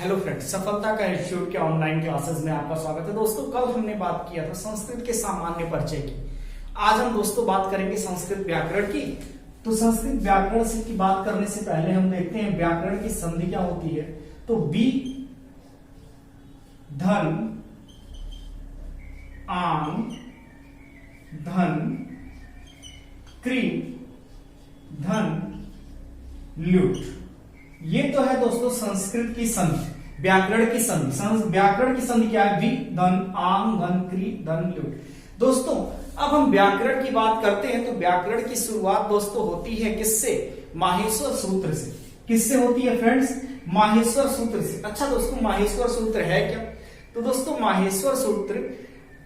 Hello friends, सफलता का institute के ऑनलाइन क्लासेस में आपका स्वागत है। दोस्तों, कल हमने बात किया था संस्कृत के सामान्य परिचय की। आज हम दोस्तों बात करेंगे संस्कृत व्याकरण की। तो संस्कृत व्याकरण की बात करने से पहले हम देखते हैं व्याकरण की संधि क्या होती है। तो बी धन आम धन क्री धन ल्यूट, ये तो है दोस्तों संस्कृत की संधि, व्याकरण की संधि। व्याकरण की संधि क्या है? वी धन आम धन क्री धन ल्यूट। दोस्तों, अब हम व्याकरण की बात करते हैं तो व्याकरण की शुरुआत दोस्तों होती है किससे? माहेश्वर सूत्र से। किससे होती है फ्रेंड्स? माहेश्वर सूत्र से। अच्छा दोस्तों, माहेश्वर सूत्र है क्या? तो दोस्तों, माहेश्वर सूत्र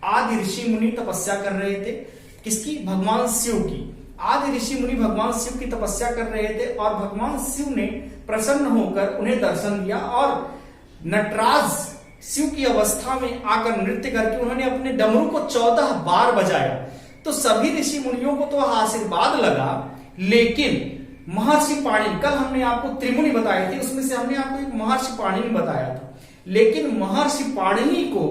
आदि ऋषि मुनि तपस्या कर रहे थे। किसकी? भगवान शिव की। आदि ऋषि मुनि भगवान शिव की तपस्या कर रहे थे और भगवान शिव ने प्रसन्न होकर उन्हें दर्शन दिया और नटराज शिव की अवस्था में आकर नृत्य करके उन्होंने अपने डमरू को 14 बार बजाया। तो सभी ऋषि मुनियों को तो आशीर्वाद लगा, लेकिन महर्षि पाणिनि, कल हमने आपको त्रिमुनि बताए थे, उसमें से हमने आपको एक महर्षि पाणिनि बताया था, लेकिन महर्षि पाणिनि को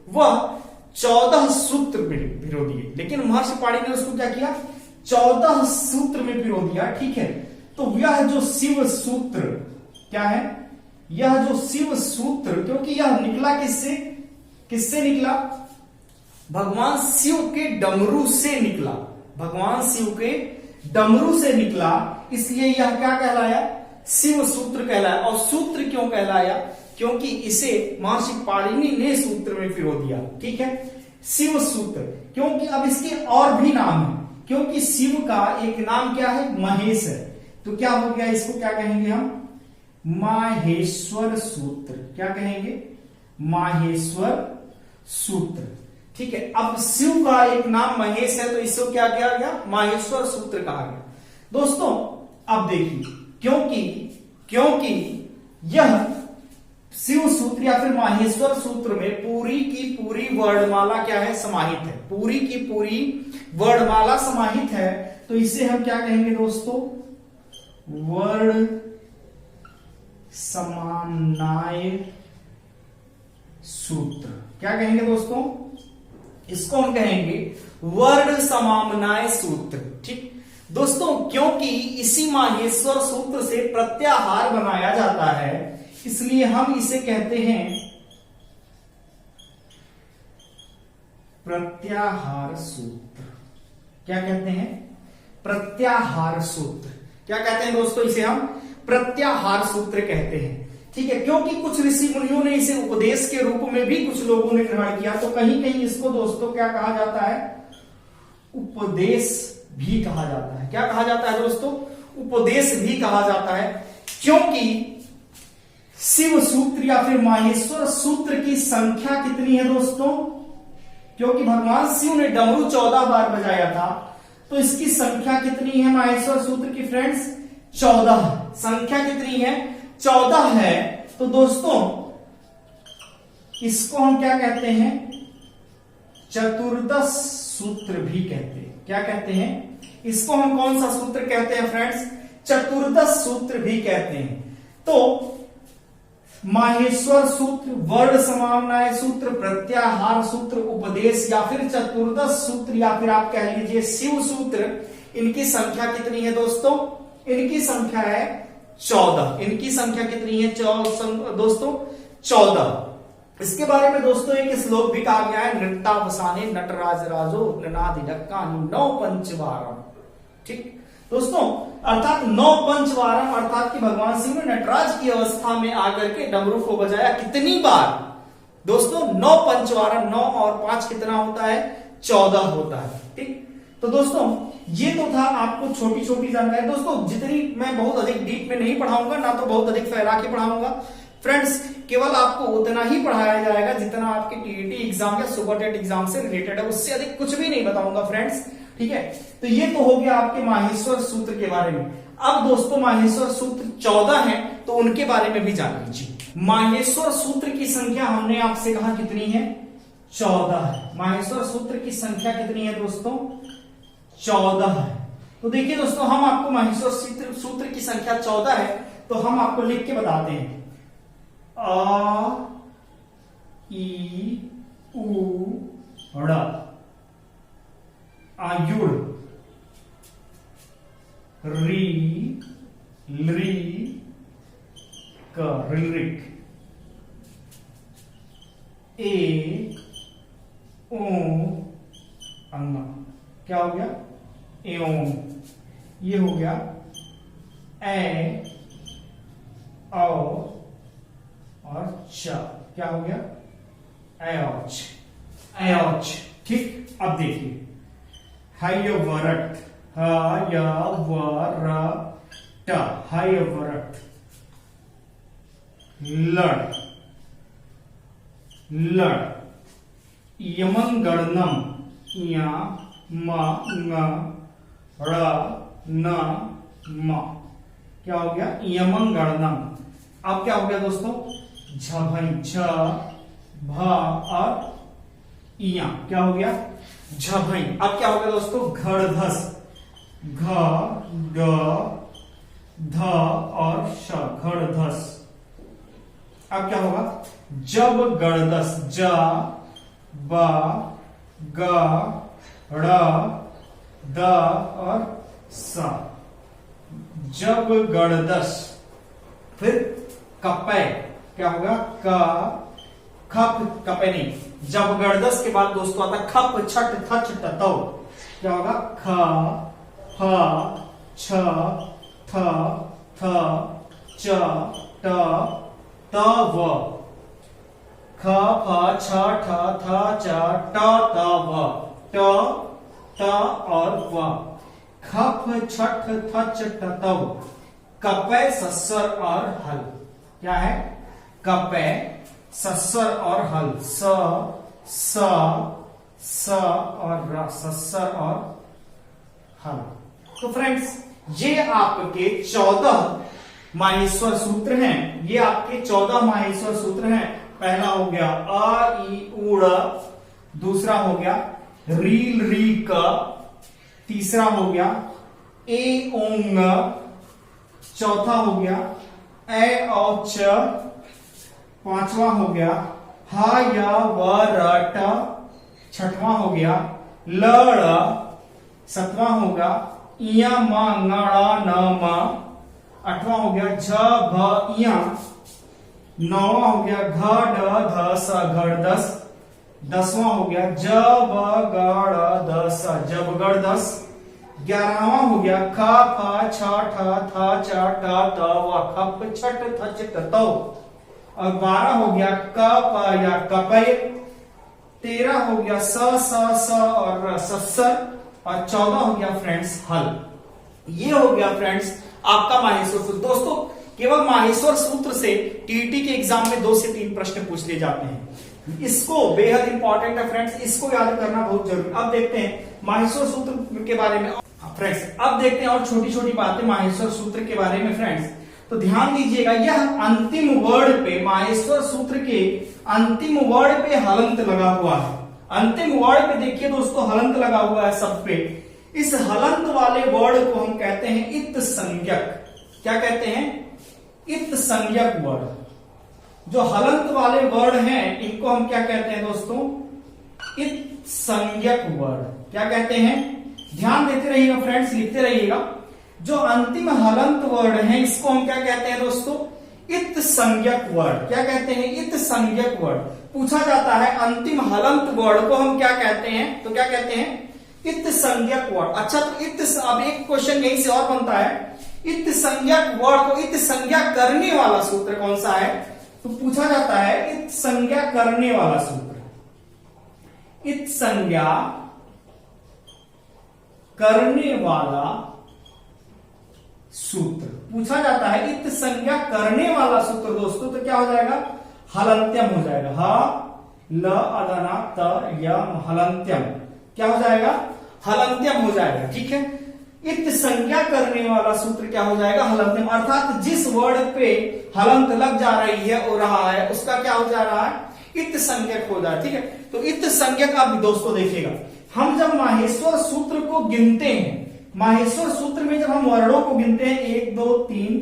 वह 14 सूत्र में पिरो दिए। लेकिन महर्षि पाणिनि ने उसको क्या किया? 14 सूत्र में पिरो दिया। ठीक है, तो यह जो शिव सूत्र क्या है? यह जो शिव सूत्र, क्योंकि यह निकला किससे? किससे निकला? भगवान शिव के डमरू से निकला। भगवान शिव के डमरू से निकला, इसलिए यह क्या कहलाया? शिव सूत्र कहलाया। और सूत्र क्यों कहलाया? क्योंकि इसे महर्षि पाणिनि ने सूत्र में पिरो दिया। ठीक है, शिव सूत्र। क्योंकि अब इसके और भी नाम है, क्योंकि शिव का एक नाम क्या है? महेश है। तो क्या हो गया? इसको क्या कहेंगे हम? माहेश्वर सूत्र। क्या कहेंगे? माहेश्वर सूत्र। ठीक है, अब शिव का एक नाम महेश है तो इसको क्या किया गया? माहेश्वर सूत्र कहा गया। दोस्तों, अब देखिए, क्योंकि यह शिव सूत्र या फिर माहेश्वर सूत्र में पूरी की पूरी वर्णमाला क्या है? समाहित है। पूरी की पूरी वर्णमाला समाहित है, तो इसे हम क्या कहेंगे दोस्तों? वर्ण समानाय सूत्र। क्या कहेंगे दोस्तों? इसको हम कहेंगे वर्ण समानाय सूत्र। ठीक दोस्तों, क्योंकि इसी माहेश्वर सूत्र से प्रत्याहार बनाया जाता है, इसलिए हम इसे कहते हैं प्रत्याहार सूत्र। क्या कहते हैं? प्रत्याहार सूत्र। क्या कहते हैं दोस्तों? इसे हम प्रत्याहार सूत्र कहते हैं। ठीक है, क्योंकि कुछ ऋषि मुनियों ने इसे उपदेश के रूप में भी कुछ लोगों ने ग्रहण किया, तो कहीं कहीं इसको दोस्तों क्या कहा जाता है? उपदेश भी कहा जाता है। क्या कहा जाता है दोस्तों? उपदेश भी कहा जाता है, क्योंकि शिव सूत्र या फिर माहेश्वर सूत्र की संख्या कितनी है दोस्तों? क्योंकि भगवान शिव ने डमरू 14 बार बजाया था, तो इसकी संख्या कितनी है माहेश्वर सूत्र की फ्रेंड्स? 14। संख्या कितनी है? 14 है। तो दोस्तों, इसको हम क्या कहते हैं? चतुर्दश सूत्र भी कहते हैं। क्या कहते हैं? इसको हम कौन सा सूत्र कहते हैं फ्रेंड्स? चतुर्दश सूत्र भी कहते हैं। तो माहेश्वर सूत्र, वर्ण समानाय सूत्र, प्रत्याहार सूत्र, उपदेश या फिर चतुर्दश सूत्र या फिर आप कह लीजिए शिव सूत्र, इनकी संख्या कितनी है दोस्तों? इनकी संख्या है 14। इनकी संख्या कितनी है दोस्तों? 14। इसके बारे में दोस्तों एक श्लोक भी कहा गया है, नृत्तावसाने नटराज राजो ननादि ढक्कानि नौ पंचवारम। ठीक दोस्तों, अर्थात 9 पंचवारम, अर्थात कि भगवान शिव ने नटराज की अवस्था में आकर के डमरू को बजाया। कितनी बार दोस्तों? 9 पंचवारम। 9 और 5 कितना होता है? 14 होता है। ठीक, तो दोस्तों ये तो था आपको छोटी छोटी जानकारी। दोस्तों, जितनी मैं बहुत अधिक डीप में नहीं पढ़ाऊंगा, ना तो बहुत अधिक फैला के पढ़ाऊंगा फ्रेंड्स, केवल आपको उतना ही पढ़ाया जाएगा जितना आपके टीईटी एग्जाम या सुपर टेट एग्जाम से रिलेटेड है। उससे अधिक कुछ भी नहीं बताऊंगा फ्रेंड्स। ठीक है, तो ये तो हो गया आपके माहेश्वर सूत्र के बारे में। अब दोस्तों, माहेश्वर सूत्र 14 है, तो उनके बारे में भी जान लीजिए। माहेश्वर सूत्र की संख्या हमने आपसे कहा कितनी है? 14 है। माहेश्वर सूत्र की संख्या कितनी है दोस्तों? 14 है। तो देखिए दोस्तों, हम आपको माहेश्वर सूत्र की संख्या 14 है, तो हम आपको लिख के बताते हैं। आ ई उ ड़, आयुड़, री लृ क, ऋलृक, ए ओ अंगा, क्या हो गया? एओं। ये हो गया ए औ और च, क्या हो गया? एओच, एओच। ठीक, अब देखिए हयवरट, हयवरट, हयवरट, लड़, लड़, यमंगणनम, या म न ड़ न म, क्या हो गया? यमंगणनम। अब क्या हो गया दोस्तों? झभई, झ भ और इया, क्या हो गया? झभई। अब क्या हो गया दोस्तों? घड़धस, घ ग ध और श, घड़धस। अब क्या होगा? जब गड़दस, ज ब ग ड़ द और स, जब गड़दस। फिर कपै, क्या होगा? क खप, कपै नहीं, जब गड़दस के बाद दोस्तों आता खप छट थच टतौ, क्या होगा? ख ह छ थ थ च ट त व, ख फ छ ठ थ च ट त व, ट त और व, खप छठ थच टतौ, कपै सस्सर और हल। क्या है? कपै सस्सर और हल, स और र, सस्सर और हल। तो फ्रेंड्स, ये आपके 14 माहेश्वर सूत्र हैं। ये आपके 14 माहेश्वर सूत्र हैं। पहला हो गया अ ई उ ड़, दूसरा हो गया रील री क, तीसरा हो गया ए ओंग, चौथा हो गया ए औ च, पांचवा हो गया ह य व र ट, छठवां हो गया ल ड़, सतवां हो गया इया म ङ ड़ न म, आठवां हो गया झ भ इया, नौवां हो गया घ ड ध स घड़दस, दसवां हो गया ज ब ग ड़ द स जबगड़दस, 11वां हो गया ख फ छ ठ थ च ट त व खप छट थच टतौ, और 12 हो गया क प या कपै, 13 हो गया स और र सस्सर, और 14 हो गया फ्रेंड्स हल। ये हो गया फ्रेंड्स आपका माहेश्वर सूत्र। दोस्तों, केवल माहेश्वर सूत्र से टीईटी के एग्जाम में 2 से 3 प्रश्न पूछ लिए जाते हैं। इसको बेहद इंपॉर्टेंट है फ्रेंड्स, इसको याद करना बहुत जरूरी। अब देखते हैं माहेश्वर सूत्र के बारे में फ्रेंड्स। अब देखते हैं और छोटी छोटी बातें माहेश्वर सूत्र के बारे में फ्रेंड्स। तो ध्यान दीजिएगा, यह अंतिम वर्ड पे, माहेश्वर सूत्र के अंतिम वर्ड पे हलंत लगा हुआ है। अंतिम वर्ड पे देखिए दोस्तों, हलंत लगा हुआ है सब पे। इस हलंत वाले वर्ड को हम कहते हैं इत संज्ञक। क्या कहते हैं? इत संज्ञक वर्ड। जो हलंत वाले वर्ड हैं इनको हम क्या कहते हैं दोस्तों? इत संज्ञक वर्ड। क्या कहते हैं? ध्यान देते रहिएगा फ्रेंड्स, लिखते रहिएगा। जो अंतिम हलंत वर्ड है इसको हम क्या कहते हैं दोस्तों? इत संज्ञक वर्ड। क्या कहते हैं? इत संज्ञक वर्ड। पूछा जाता है अंतिम हलंत वर्ड को हम क्या कहते हैं, तो क्या कहते हैं? इत संज्ञक वर्ड। अच्छा, तो इत, अब एक क्वेश्चन यहीं से और बनता है, इत संज्ञक वर्ड को इत संज्ञा करने वाला सूत्र कौन सा है? तो पूछा जाता है इत संज्ञा करने वाला सूत्र। इत संज्ञा करने वाला सूत्र पूछा जाता है। इत संज्ञा करने वाला सूत्र दोस्तों, तो क्या हो जाएगा? हलंत्यम हो जाएगा। ह ल अदना त यम, हलंत्यम। क्या हो जाएगा? हलंत्यम हो जाएगा। ठीक है। इत संज्ञा करने वाला सूत्र क्या हो जाएगा? हलंत्यम। अर्थात जिस वर्ड पे हलंत लग जा रही है और रहा है उसका क्या हो जा रहा है? इत संज्ञक हो जाए। ठीक है। तो इत संज्ञक आप दोस्तों देखिएगा, हम जब माहेश्वर सूत्र को गिनते हैं, माहेश्वर सूत्र में जब हम वर्णों को गिनते हैं 1 2 3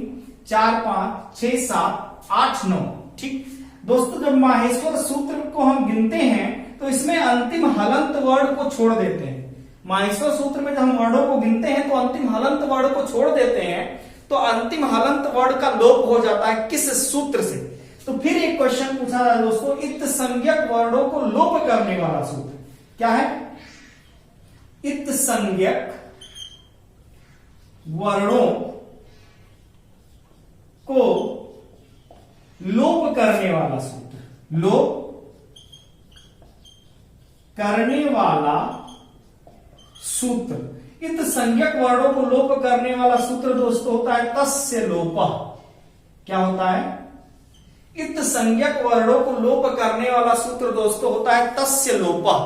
4 5 6 7 8 9, ठीक, दोस्तों जब माहेश्वर सूत्र को हम गिनते हैं तो इसमें अंतिम हलंत वर्ण को छोड़ देते हैं। माहेश्वर सूत्र में जब हम वर्णों को गिनते हैं तो अंतिम हलंत वर्ण को छोड़ देते हैं, तो अंतिम हलंत वर्ण का लोप हो जाता है किस सूत्र से? तो फिर एक क्वेश्चन पूछा जाए दोस्तों, इत संज्ञक वर्णों को लोप करने वाला सूत्र क्या है? इत संज्ञक वर्णों को लोप करने वाला सूत्र, लोप करने वाला सूत्र। इत संज्ञक वर्णों को लोप करने वाला सूत्र दोस्तों होता है तस्य लोपः। क्या होता है? इत संज्ञक वर्णों को लोप करने वाला सूत्र दोस्तों होता है तस्य लोपः।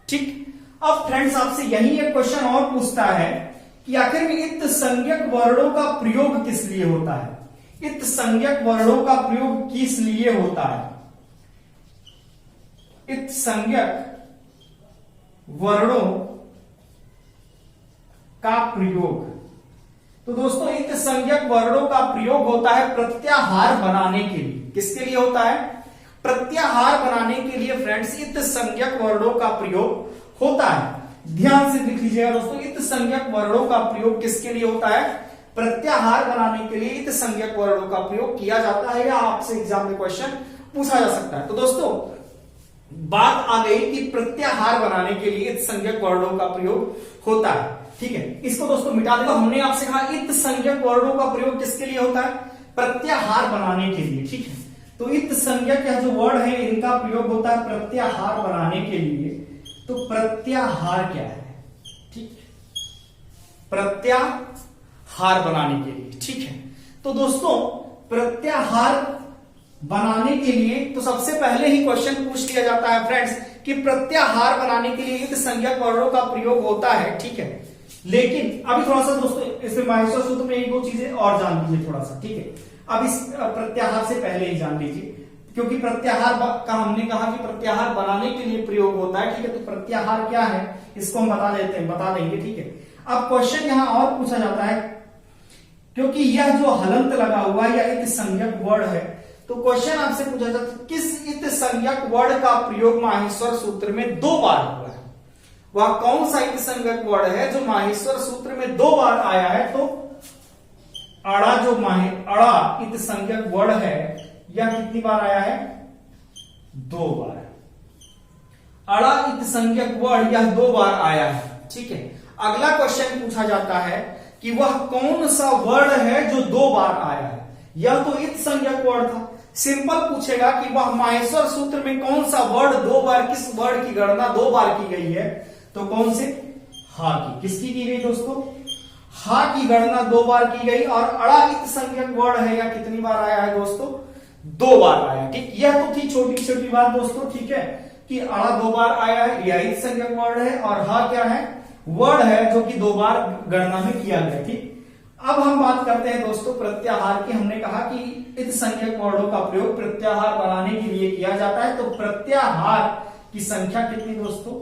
ठीक, अब फ्रेंड्स आपसे यही एक क्वेश्चन और पूछता है कि आखिर में इत संज्ञक वर्णों का प्रयोग किस लिए होता है? इत संज्ञक वर्णों का प्रयोग किस लिए होता है? इत संज्ञक वर्णों का प्रयोग, तो दोस्तों इत संज्ञक वर्णों का प्रयोग होता है प्रत्याहार बनाने के लिए। किसके लिए होता है? प्रत्याहार बनाने के लिए फ्रेंड्स इत संज्ञक वर्णों का प्रयोग होता है। ध्यान से देख लीजिएगा दोस्तों, इत संज्ञक वर्णों का प्रयोग किसके लिए होता है? प्रत्याहार बनाने के लिए इत संज्ञक वर्णों का प्रयोग किया जाता है, या आपसे एग्जाम में क्वेश्चन पूछा जा सकता है। तो दोस्तों बात आ गई कि प्रत्याहार बनाने के लिए इत संज्ञक वर्णों का प्रयोग होता है। ठीक है, इसको दोस्तों मिटा देगा। हमने आपसे कहा इत संज्ञक वर्णों का प्रयोग किसके लिए होता है? प्रत्याहार बनाने के लिए। ठीक है, तो इत संज्ञक या जो वर्ड है इनका प्रयोग होता है प्रत्याहार बनाने के लिए। तो प्रत्याहार क्या है? ठीक, प्रत्याहार बनाने के लिए। ठीक है, तो दोस्तों प्रत्याहार बनाने के लिए तो सबसे पहले ही क्वेश्चन पूछ लिया जाता है फ्रेंड्स कि प्रत्याहार बनाने के लिए इत संज्ञक वर्णों का प्रयोग होता है। ठीक है, लेकिन अभी थोड़ा सा दोस्तों इसमें माहेश्वर सूत्र में एक दो चीजें और जान लीजिए थोड़ा सा। ठीक है, अब इस प्रत्याहार से पहले ही जान लीजिए, क्योंकि प्रत्याहार का हमने कहा कि प्रत्याहार बनाने के लिए प्रयोग होता है। ठीक है, तो प्रत्याहार क्या है इसको हम बता देंगे। ठीक है, अब क्वेश्चन यहां और पूछा जाता है, क्योंकि यह जो हलंत लगा हुआ है या इत संज्ञक वर्ड है, तो क्वेश्चन आपसे पूछा जाता है किस इत संज्ञक वर्ड का प्रयोग माहेश्वर सूत्र में 2 बार हुआ है? वह कौन सा इत संज्ञक वर्ड है जो माहेश्वर सूत्र में 2 बार आया है? तो अड़ा जो अड़ा इत संज्ञक वर्ड है यह कितनी बार आया है? 2 बार। अड़ा इत संज्ञक वर्ड यह 2 बार आया है। ठीक है, अगला क्वेश्चन पूछा जाता है कि वह कौन सा वर्ड है जो 2 बार आया है? यह तो इत संज्ञक वर्ड था। सिंपल पूछेगा कि वह माहेश्वर सूत्र में कौन सा वर्ड 2 बार, किस वर्ड की गणना 2 बार की गई है? तो कौन से? हा की। किसकी की गई दोस्तों? हा की गणना 2 बार की गई। और अड़ा इत संज्ञक वर्ड है या कितनी बार आया है दोस्तों? 2 बार आया। ठीक, यह तो थी छोटी छोटी बात दोस्तों। ठीक है, कि अड़ा 2 बार आया है, यह इत संज्ञक वर्ड है, और हा क्या है? वर्ड है जो कि 2 बार गणना में किया गया। ठीक, अब हम बात करते हैं दोस्तों प्रत्याहार की। हमने कहा कि इत संज्ञक वर्णों का प्रयोग प्रत्याहार बनाने के लिए किया जाता है। तो प्रत्याहार की संख्या कितनी दोस्तों?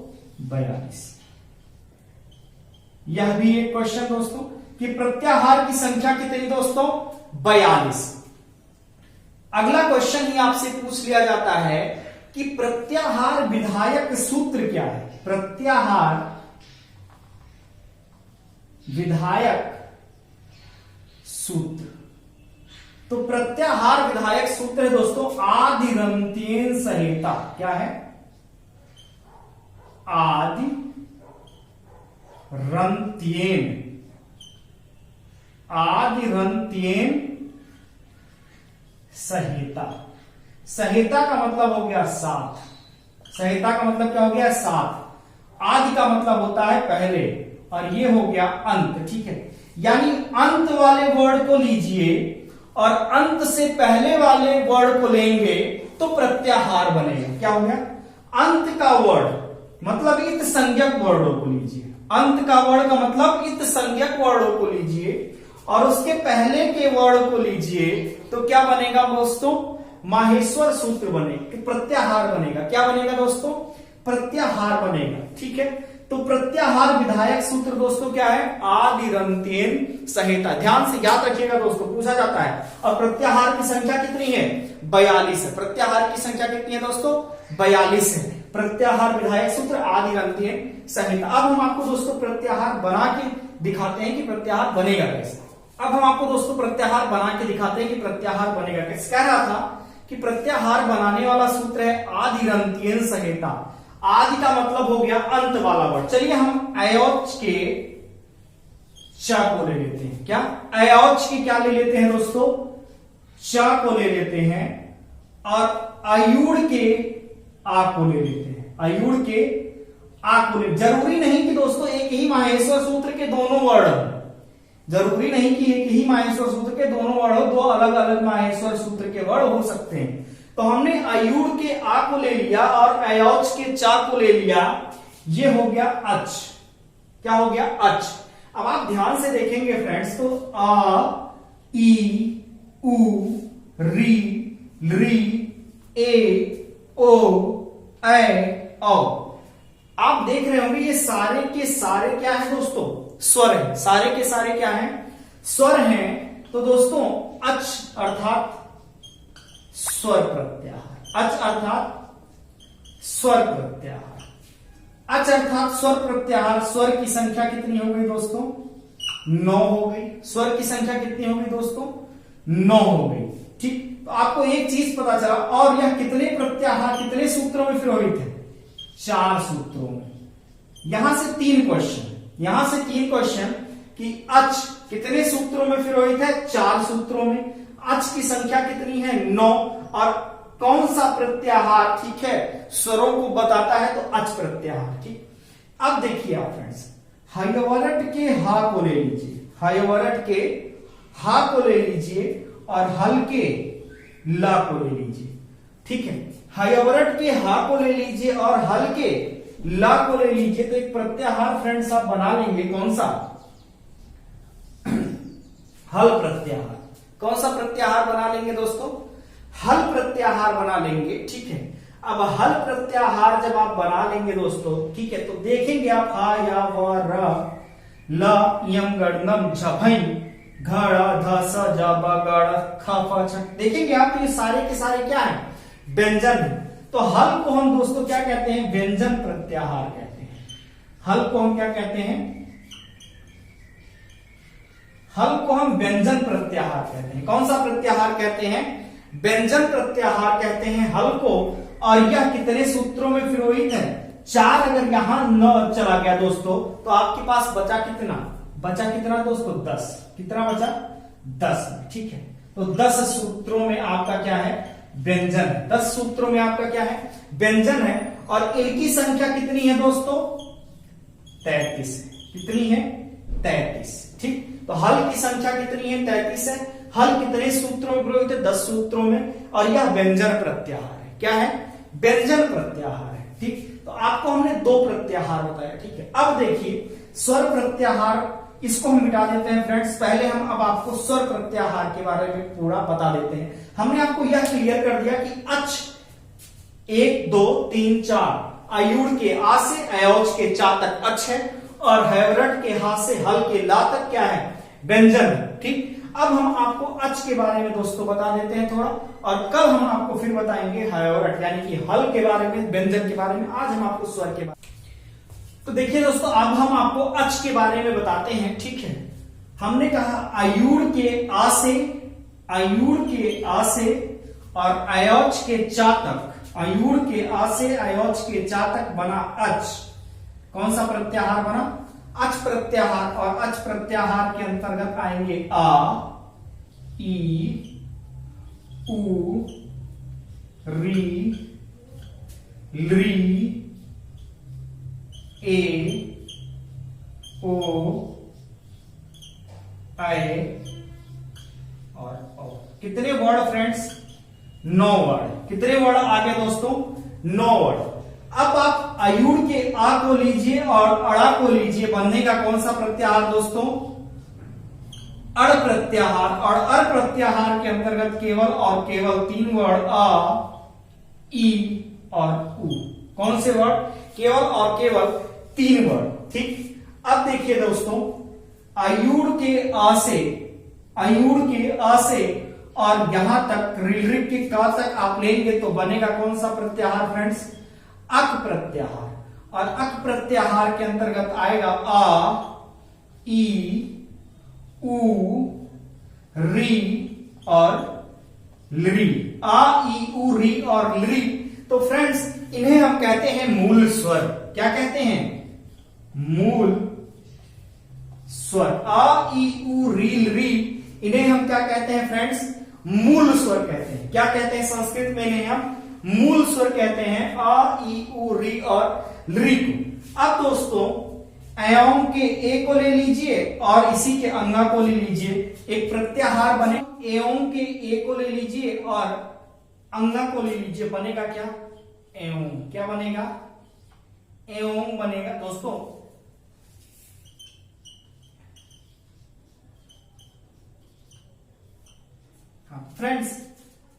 42। यह भी एक क्वेश्चन दोस्तों कि प्रत्याहार की संख्या कितनी दोस्तों? 42। अगला क्वेश्चन ही आपसे पूछ लिया जाता है कि प्रत्याहार विधायक सूत्र क्या है? प्रत्याहार विधायक सूत्र। तो प्रत्याहार विधायक सूत्र है दोस्तों आदिरंत्येन संहिता। क्या है? आदिरंत्येन संहिता। संहिता का मतलब हो गया 7। संहिता का मतलब क्या हो गया? 7। आदि का मतलब होता है पहले, और ये हो गया अंत। ठीक है, यानी अंत वाले वर्ड को लीजिए और अंत से पहले वाले वर्ड को लेंगे तो प्रत्याहार बनेगा। क्या हो गया? अंत का वर्ड मतलब इत संज्ञक वर्डों को लीजिए, अंत का वर्ड का मतलब इत संज्ञक वर्डों को लीजिए और उसके पहले के वर्ड को लीजिए, तो क्या बनेगा दोस्तों? माहेश्वर सूत्र बनेगा, प्रत्याहार बनेगा। क्या बनेगा दोस्तों? प्रत्याहार बनेगा। ठीक है, तो प्रत्याहार विधायक सूत्र दोस्तों क्या है? आदिरंत्येन संहिता। ध्यान से याद रखिएगा दोस्तों, पूछा जाता है। और प्रत्याहार की संख्या कितनी है? 42 है। प्रत्याहार की संख्या कितनी है दोस्तों? 42 है। प्रत्याहार विधायक सूत्र आदि ग्रंथीय संहिता। अब हम आपको दोस्तों प्रत्याहार बना के दिखाते हैं कि प्रत्याहार बनेगा कैसे। अब हम आपको दोस्तों प्रत्याहार बना के दिखाते हैं कि प्रत्याहार बनेगा कैसे। कह रहा था कि प्रत्याहार बनाने वाला सूत्र है आदि ग्रंथीय संहिता। आदि का मतलब हो गया अंत वाला वर्ड। चलिए हम अयोच के च को ले लेते हैं। क्या अयोच के क्या ले लेते हैं दोस्तों? च को ले लेते हैं और आयुड़ के आ को ले लेते हैं। आयुड़ के आ को ले। जरूरी नहीं कि दोस्तों एक ही माहेश्वर सूत्र के दोनों वर्ड हो। जरूरी नहीं कि एक ही माहेश्वर सूत्र के दोनों वर्ड हो। दो अलग अलग माहेश्वर सूत्र के वर्ड हो सकते हैं। तो हमने आयुड़ के आ को ले लिया और अयोच के चा को ले लिया। ये हो गया अच। क्या हो गया? अच। अब आप ध्यान से देखेंगे फ्रेंड्स तो आ, ई, उ, री, री, ए, ओ, ऐ, औ। आप देख रहे होंगे ये सारे के सारे क्या है दोस्तों? स्वर है। सारे के सारे क्या है? स्वर हैं। तो दोस्तों अच अर्थात स्वर प्रत्याहार। अच अर्थात स्वर प्रत्याहार। अच अर्थात स्वर प्रत्याहार। स्वर की संख्या कितनी हो गई दोस्तों? 9 हो गई। स्वर की संख्या कितनी हो गई दोस्तों? 9 हो गई। ठीक। तो आपको एक चीज पता चला। और यह कितने प्रत्याहार कितने सूत्रों में प्रभावित है? 4 सूत्रों में। यहां से 3 क्वेश्चन। यहां से 3 क्वेश्चन कि अच कितने सूत्रों में प्रभावित है? 4 सूत्रों में। अच की संख्या कितनी है? 9। और कौन सा प्रत्याहार ठीक है स्वरों को बताता है? तो अच प्रत्याहार। ठीक। अब देखिए आप फ्रेंड्स, हयवरट के हा को ले लीजिए। हयवरट के हा को ले लीजिए और हल के ला को ले लीजिए। ठीक है। हयवरट के हा को ले लीजिए और हल के ला को ले लीजिए। तो एक प्रत्याहार फ्रेंड्स आप बना लेंगे। कौन सा? हल प्रत्याहार। कौन सा प्रत्याहार बना लेंगे दोस्तों? हल प्रत्याहार बना लेंगे। ठीक है। अब हल प्रत्याहार जब आप बना लेंगे दोस्तों, ठीक है, तो देखेंगे आप हा या व र ल यम गण नम झ घड़ा ध स ज ब गड़ ख फ छ। देखेंगे आप तो ये सारे के सारे क्या है? व्यंजन है। तो हल को हम दोस्तों क्या कहते हैं? व्यंजन प्रत्याहार कहते हैं। हल को हम क्या कहते हैं? हल को हम व्यंजन प्रत्याहार कहते हैं। कौन सा प्रत्याहार कहते हैं? व्यंजन प्रत्याहार कहते हैं हल को। और यह कितने सूत्रों में प्रभावित है? 4। अगर यहां न चला गया दोस्तों तो आपके पास बचा कितना? बचा कितना दोस्तों? 10। कितना बचा? 10। ठीक है। तो 10 सूत्रों में आपका क्या है? व्यंजन है। 10 सूत्रों में आपका क्या है? व्यंजन है। और एक ही संख्या कितनी है दोस्तों? 33 है। कितनी है? 33। ठीक। तो हल की संख्या कितनी है? 33 है। हल कितने सूत्रों में प्रयोग है? 10 सूत्रों में। और यह व्यंजन प्रत्याहार है। क्या है? व्यंजन प्रत्याहार है। ठीक। तो आपको हमने 2 प्रत्याहार बताया। ठीक है। अब देखिए स्वर प्रत्याहार, इसको हम मिटा देते हैं फ्रेंड्स। पहले हम अब आपको स्वर प्रत्याहार के बारे में पूरा बता देते हैं। हमने आपको यह क्लियर कर दिया कि अच 1 2 3 4 आयुड़ के आ से अयोच के चा तक अच है और हैवरट के हा से हल के ला तक क्या है? व्यंजन है। ठीक। अब हम आपको अच के बारे में दोस्तों बता देते हैं थोड़ा, और कल हम आपको फिर बताएंगे हैवरट यानी कि हल के बारे में, व्यंजन के बारे में। आज हम आपको स्वर के बारे में। तो देखिए दोस्तों, अब हम आपको अच के बारे में बताते हैं। ठीक है। हमने कहा आयुड़ के आ से, आयुड़ के आ से और अयोच के चा तक, आयुड़ के आ से अयोच के चा तक बना अच। कौन सा प्रत्याहार बना? अच प्रत्याहार। और अच प्रत्याहार के अंतर्गत आएंगे आ, ई, उ, री, ली, ए, ओ, ऐ और औ। कितने वर्ड फ्रेंड्स? 9 वर्ड। कितने वर्ड आ गए दोस्तों? 9 वर्ड। अब आप आयुड़ के आ को लीजिए और अड़ा को लीजिए। बनने का कौन सा प्रत्याहार दोस्तों? अड़ प्रत्याहार। और अड़ प्रत्याहार के अंतर्गत केवल और केवल 3 वर्ड आ, ई और उ। कौन से वर्ड? केवल और केवल 3 वर्ड। ठीक। अब देखिए दोस्तों, आयुड़ के आ से, आयुड़ के आ से और यहां तक ऋ के क तक आप लेंगे तो बनेगा कौन सा प्रत्याहार फ्रेंड्स? अक प्रत्याहार। और अक प्रत्याहार के अंतर्गत आएगा अ, ई, उ, री और लृ। आ, ई, उ, री और लृ। तो फ्रेंड्स इन्हें हम कहते हैं मूल स्वर। क्या कहते हैं? मूल स्वर। आ, ई, उ, री, लृ, इन्हें हम क्या कहते हैं फ्रेंड्स? मूल स्वर कहते हैं। क्या कहते हैं संस्कृत में? इन्हें हम मूल स्वर कहते हैं, आ, ई, उ, री और लृ को। अब दोस्तों अयों के ए को ले लीजिए और इसी के अंगा को ले लीजिए, एक प्रत्याहार बने। एयों के ए को ले लीजिए और अंगा को ले लीजिए, बनेगा क्या? एयों। क्या बनेगा? एयों बनेगा दोस्तों। हाँ फ्रेंड्स,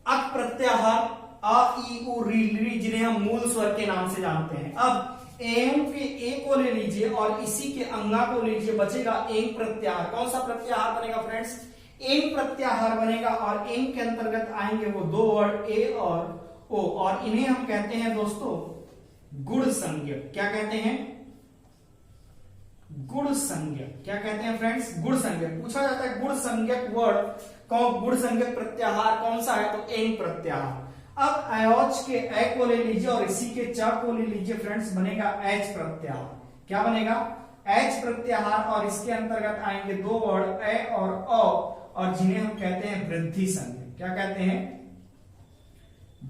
अक प्रत्याहार आ, ई, उ, री, लृ, जिन्हें हम मूल स्वर के नाम से जानते हैं। अब एम के ए को ले लीजिए और इसी के अंगा को लीजिए, बचेगा एंग प्रत्याहार। कौन सा प्रत्याहार बनेगा फ्रेंड्स? एंग प्रत्याहार बनेगा। और एंग के अंतर्गत आएंगे वो दो वर्ड ए और ओ, और इन्हें हम कहते हैं दोस्तों गुण संज्ञक। क्या कहते हैं? गुण संज्ञक। क्या कहते हैं फ्रेंड्स? गुण संज्ञक। पूछा जाता है गुण संज्ञक वर्ड कौन, गुण संज्ञक प्रत्याहार कौन सा है? तो एंग प्रत्याहार। अब अयोच के ए को ले लीजिए और इसी के च को ले लीजिए फ्रेंड्स, बनेगा एच प्रत्याहार। क्या बनेगा? एच प्रत्याहार। और इसके अंतर्गत आएंगे दो वर्ड ए और अ, और जिन्हें हम कहते हैं वृद्धि संज्ञक। क्या कहते हैं?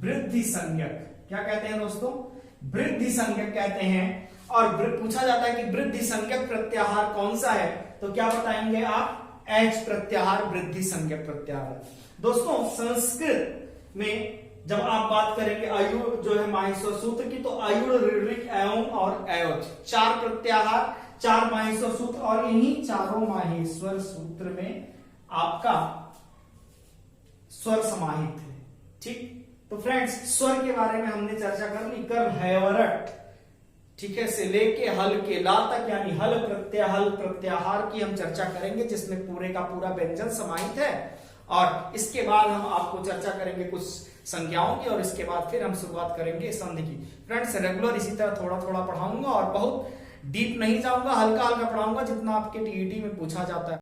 वृद्धि संज्ञक। क्या कहते हैं दोस्तों? वृद्धि संज्ञक कहते हैं। और पूछा जाता है कि वृद्धि संज्ञक प्रत्याहार कौन सा है? तो क्या बताएंगे आप? एच प्रत्याहार वृद्धि संज्ञक प्रत्याहार। दोस्तों संस्कृत में जब आप बात करेंगे आयुड़ जो है माहेश्वर सूत्र की, तो आयुड़, ऋऋक, एवं और एवच, चार प्रत्याहार, चार माहेश्वर सूत्र, और इन्हीं चारों माहेश्वर सूत्र में आपका स्वर समाहित है। ठीक, तो फ्रेंड्स स्वर के बारे में हमने चर्चा कर ली। कर, हैवरट, ठीक है, से लेके हल के ला तक, यानी हल प्रत्याहार की हम चर्चा करेंगे, जिसमें पूरे का पूरा व्यंजन समाहित है। और इसके बाद हम आपको चर्चा करेंगे कुछ संज्ञाओं की, और इसके बाद फिर हम शुरुआत करेंगे संधि की। फ्रेंड्स रेगुलर इसी तरह थोड़ा थोड़ा पढ़ाऊंगा और बहुत डीप नहीं जाऊंगा, हल्का हल्का पढ़ाऊंगा, जितना आपके टीईटी में पूछा जाता है।